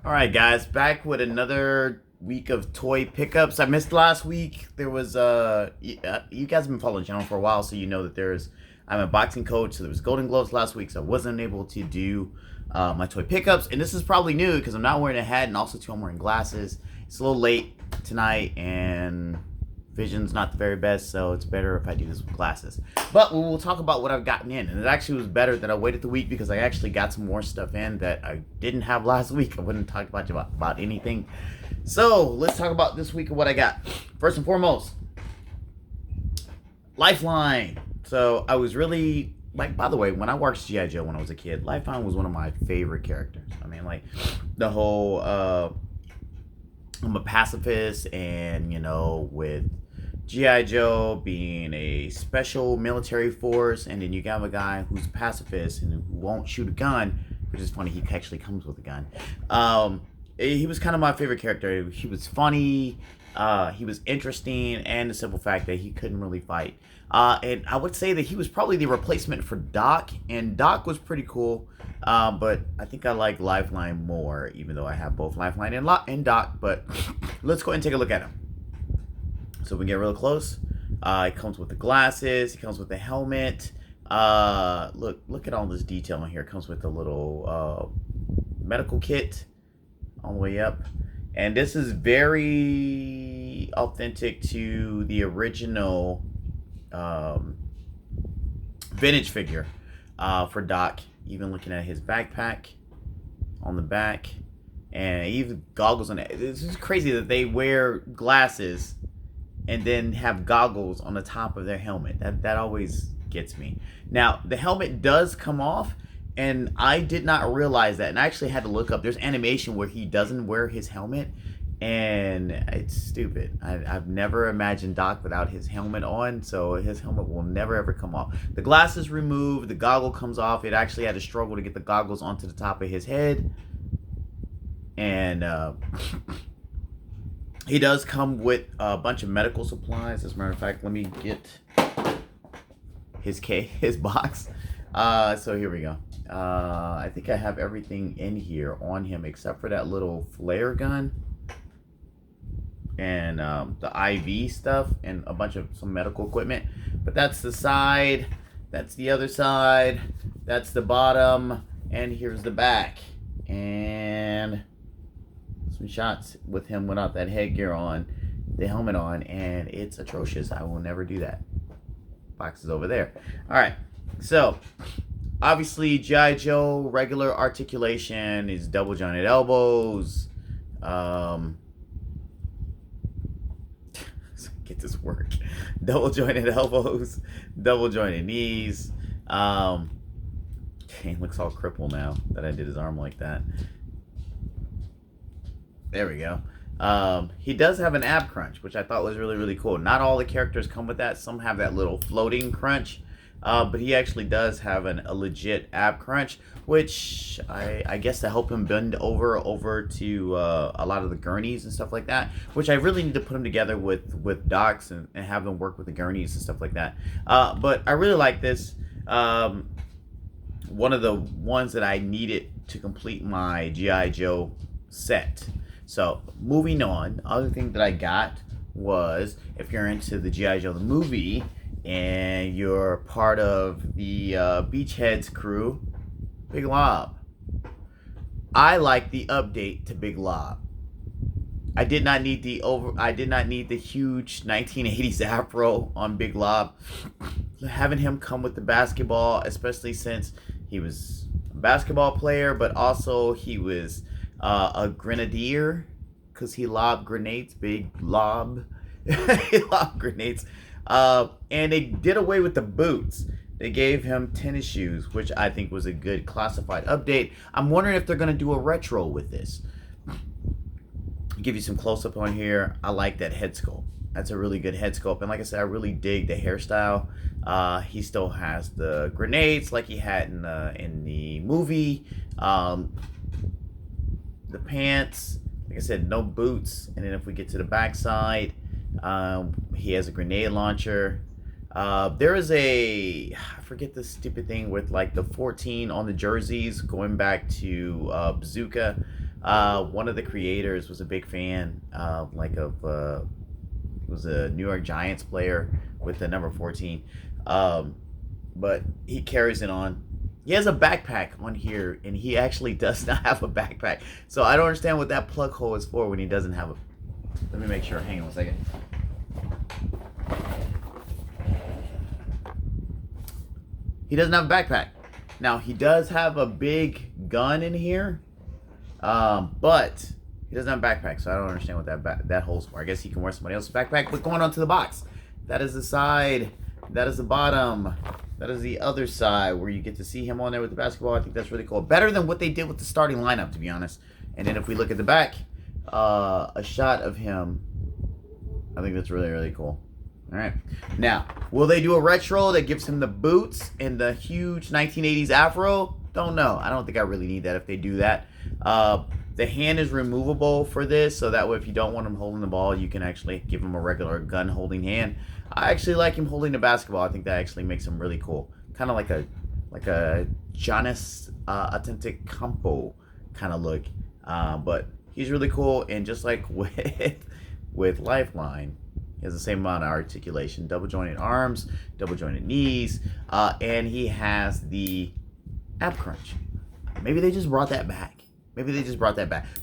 All right, guys, back with another week of toy pickups. I missed last week. There was you guys have been following the channel for a while, so you know that I'm a boxing coach, so there was Golden Gloves last week, so I wasn't able to do my toy pickups. And this is probably new because I'm not wearing a hat, and also too I'm wearing glasses. It's a little late tonight, and vision's not the very best, so it's better if I do this with glasses. But we will talk about what I've gotten in, and it actually was better that I waited the week because I actually got some more stuff in that I didn't have last week. I wouldn't talk about anything. So let's talk about this week of what I got. First and foremost, Lifeline. So I was really by the way, when I watched G.I. Joe when I was a kid, Lifeline was one of my favorite characters. I mean, like the whole I'm a pacifist, and with G.I. Joe being a special military force, and then you have a guy who's a pacifist and who won't shoot a gun, which is funny, he actually comes with a gun. He was kind of my favorite character. He was funny, he was interesting, and the simple fact that he couldn't really fight. And I would say that he was probably the replacement for Doc, and Doc was pretty cool, but I think I like Lifeline more, even though I have both Lifeline and Doc. But let's go ahead and take a look at him. So we get real close. It comes with the glasses. It comes with the helmet. Look at all this detail in here. It comes with a little medical kit all the way up. And this is very authentic to the original vintage figure for Doc. Even looking at his backpack on the back. And even goggles on it. This is crazy that they wear glasses and then have goggles on the top of their helmet. That always gets me. Now, the helmet does come off, and I did not realize that. And I actually had to look up. There's animation where he doesn't wear his helmet, and it's stupid. I've never imagined Doc without his helmet on, so his helmet will never ever come off. The glasses removed, the goggle comes off. It actually had to struggle to get the goggles onto the top of his head. And he does come with a bunch of medical supplies. As a matter of fact, let me get his box. So here we go. I think I have everything in here on him except for that little flare gun and the IV stuff and a bunch of some medical equipment. But that's the side. That's the other side. That's the bottom. And here's the back. And some shots with him without that headgear on, the helmet on, and it's atrocious. I will never do that. Box is over there. All right, so obviously G.I. Joe regular articulation is double jointed elbows. Get this work. Double jointed elbows, double jointed knees. He looks all crippled now that I did his arm like that. There we go. He does have an ab crunch, which I thought was really, really cool. Not all the characters come with that. Some have that little floating crunch. But he actually does have a legit ab crunch, which I guess to help him bend over to a lot of the gurneys and stuff like that, which I really need to put him together with Docs and have them work with the gurneys and stuff like that. But I really like this. One of the ones that I needed to complete my G.I. Joe set. So, moving on, other thing that I got was, if you're into the G.I. Joe the movie, and you're part of the Beachheads crew, Big Lob. I like the update to Big Lob. I did not need the huge 1980s afro on Big Lob. Having him come with the basketball, especially since he was a basketball player, but also he was a grenadier, because he lobbed grenades. Big Lob. He lobbed grenades. And they did away with the boots. They gave him tennis shoes, which I think was a good classified update. I'm wondering if they're going to do a retro with this. I'll give you some close-up on here. I like that head sculpt. That's a really good head sculpt. And like I said, I really dig the hairstyle. He still has the grenades like he had in the movie. The pants, like I said, no boots. And then if we get to the backside, he has a grenade launcher. There is I forget the stupid thing with like the 14 on the jerseys going back to Bazooka. One of the creators was a big fan, was a New York Giants player with the number 14. But he carries it on. He has a backpack on here, and he actually does not have a backpack. So I don't understand what that plug hole is for when he doesn't have a. Let me make sure. Hang on a second. He doesn't have a backpack. Now, he does have a big gun in here, but he doesn't have a backpack, so I don't understand what that holds for. I guess he can wear somebody else's backpack. But going on to the box, that is the side, that is the bottom, that is the other side where you get to see him on there with the basketball. I think that's really cool. Better than what they did with the starting lineup, to be honest. And then if we look at the back, a shot of him, I think that's really, really cool. All right. Now, will they do a retro that gives him the boots and the huge 1980s afro? Don't know. I don't think I really need that if they do that. The hand is removable for this, so that way if you don't want him holding the ball, you can actually give him a regular gun-holding hand. I actually like him holding the basketball. I think that actually makes him really cool. Kind of like a Giannis Antetokounmpo kind of look. But he's really cool, and just like with Lifeline, he has the same amount of articulation, double jointed arms, double jointed knees, and he has the ab crunch. Maybe they just brought that back.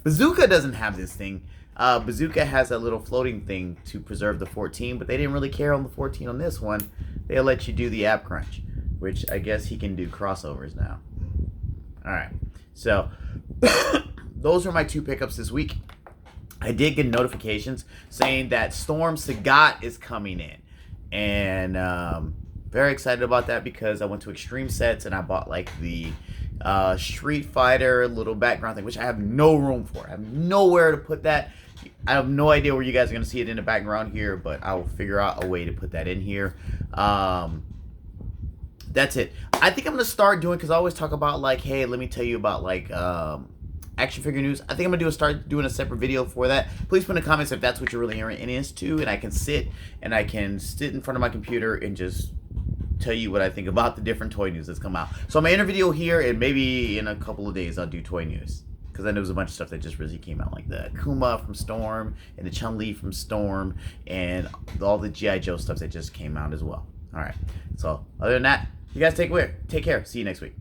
Bazooka doesn't have this thing. Bazooka has a little floating thing to preserve the 14, but they didn't really care on the 14 on this one. They'll let you do the ab crunch, which I guess he can do crossovers now. All right, so those are my 2 pickups this week. I did get notifications saying that Storm Sagat is coming in. And very excited about that because I went to Extreme Sets and I bought like the Street Fighter little background thing, which I have no room for. I have nowhere to put that. I have no idea where you guys are going to see it in the background here, but I will figure out a way to put that in here. That's it. I think I'm going to start doing, because I always talk about like, hey, let me tell you about like action figure news. I think I'm gonna start doing a separate video for that. Please put in the comments if that's what you're really into, and I can sit in front of my computer and just tell you what I think about the different toy news that's come out. So I'm gonna end a video here, and maybe in a couple of days I'll do toy news, because I know there's a bunch of stuff that just really came out, like the Kuma from Storm and the Chun-Li from Storm and all the G.I. Joe stuff that just came out as well. All right. So other than that, you guys take care. See you next week.